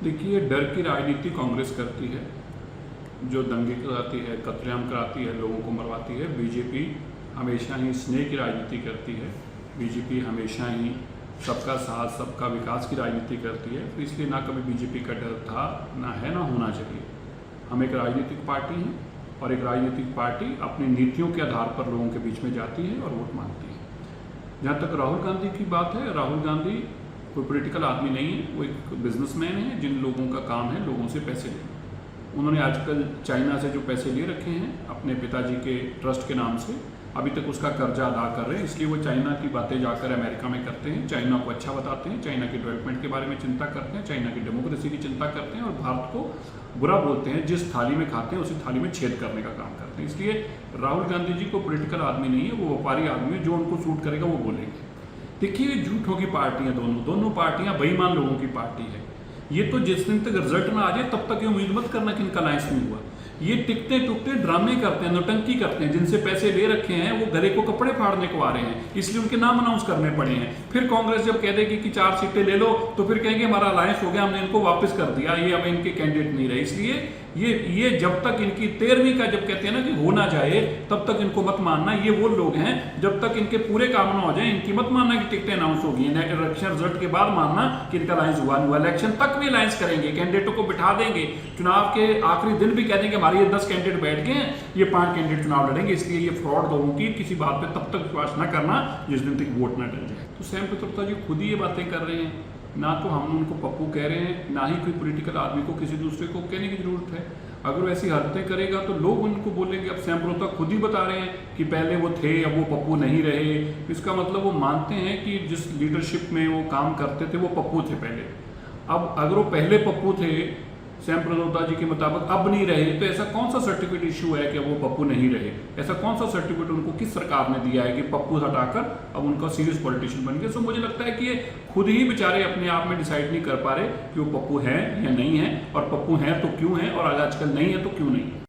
देखिए, डर की राजनीति कांग्रेस करती है, जो दंगे कराती है, कत्लेआम कराती है, लोगों को मरवाती है। बीजेपी हमेशा ही स्नेह की राजनीति करती है। बीजेपी हमेशा ही सबका साथ, सबका विकास की राजनीति करती है। तो इसलिए ना कभी बीजेपी का डर था, ना है, ना होना चाहिए। हम एक राजनीतिक पार्टी हैं और एक राजनीतिक पार्टी अपनी नीतियों के आधार पर लोगों के बीच में जाती है और वोट मांगती है। जहाँ तक राहुल गांधी की बात है, राहुल गांधी कोई पॉलिटिकल आदमी नहीं है, वो एक बिजनेसमैन है जिन लोगों का काम है लोगों से पैसे लेना। उन्होंने आजकल चाइना से जो पैसे ले रखे हैं अपने पिताजी के ट्रस्ट के नाम से, अभी तक उसका कर्जा अदा कर रहे हैं। इसलिए वो चाइना की बातें जाकर अमेरिका में करते हैं, चाइना को अच्छा बताते हैं, चाइना की डेवलपमेंट के बारे में चिंता करते हैं, चाइना की डेमोक्रेसी की चिंता करते हैं और भारत को बुरा बोलते हैं। जिस थाली में खाते हैं उसी थाली में छेद करने का काम करते हैं। इसलिए राहुल गांधी जी को पॉलिटिकल आदमी नहीं है, वो व्यापारी आदमी है, जो उनको सूट करेगा वो बोलेंगे। देखिए, झूठों की पार्टियां दोनों पार्टियां बेईमान लोगों की पार्टी है। ये तो जिस दिन तक रिजल्ट ना आ जाए तब तक ये उम्मीद मत करना कि इनका अलायंस नहीं हुआ। ये टिकते टुकते ड्रामे करते हैं, नौटंकी करते हैं। जिनसे पैसे ले रखे हैं वो गले को कपड़े फाड़ने को आ रहे हैं, इसलिए उनके नाम अनाउंस करने पड़े हैं। फिर कांग्रेस जब कह देगी कि 4 सीटें ले लो तो फिर कहेंगे हमारा अलायंस हो गया, हमने इनको वापस कर दिया, ये अब इनके कैंडिडेट नहीं रहे। इसलिए ये जब तक इनकी 13वीं का जब कहते हैं ना कि हो ना जाए तब तक इनको मत मानना। ये वो लोग हैं जब तक इनके पूरे काम ना हो जाए इनकी मत मानना कि टिकटें अनाउंस होगी। इलेक्शन रिजल्ट के बाद मानना कि इनका अलायंस हुआ नहीं हुआ। इलेक्शन तक भी अलायंस करेंगे, कैंडिडेटों को बिठा देंगे, चुनाव के आखिरी दिन भी कह देंगे हमारे ये 10 कैंडिडेट बैठ गए हैं, ये 5 कैंडिडेट चुनाव लड़ेंगे। इसलिए ये फ्रॉड लोगों की किसी बात पे तब तक विश्वास ना करना जिस दिन तक वोट ना डल जाए। तो सैम पित्रोदा जी खुद ही ये बातें कर रहे हैं, ना तो हम उनको पप्पू कह रहे हैं, ना ही कोई पॉलिटिकल आदमी को किसी दूसरे को कहने की जरूरत है। अगर वैसी हरकतें करेगा तो लोग उनको बोलेंगे। अब सैम पित्रोदा खुद ही बता रहे हैं कि पहले वो थे, अब वो पप्पू नहीं रहे। इसका मतलब वो मानते हैं कि जिस लीडरशिप में वो काम करते थे वो पप्पू थे पहले। अब अगर वो पहले पप्पू थे सैम पित्रोदा जी के मुताबिक, अब नहीं रहे, तो ऐसा कौन सा सर्टिफिकेट इशू है कि वो पप्पू नहीं रहे? ऐसा कौन सा सर्टिफिकेट उनको किस सरकार ने दिया है कि पप्पू हटाकर अब उनका सीरियस पॉलिटिशियन बन गए? सो मुझे लगता है कि ये खुद ही बेचारे अपने आप में डिसाइड नहीं कर पा रहे कि वो पप्पू हैं या नहीं है, और पप्पू हैं तो क्यों हैं और आजकल नहीं है तो क्यों नहीं है।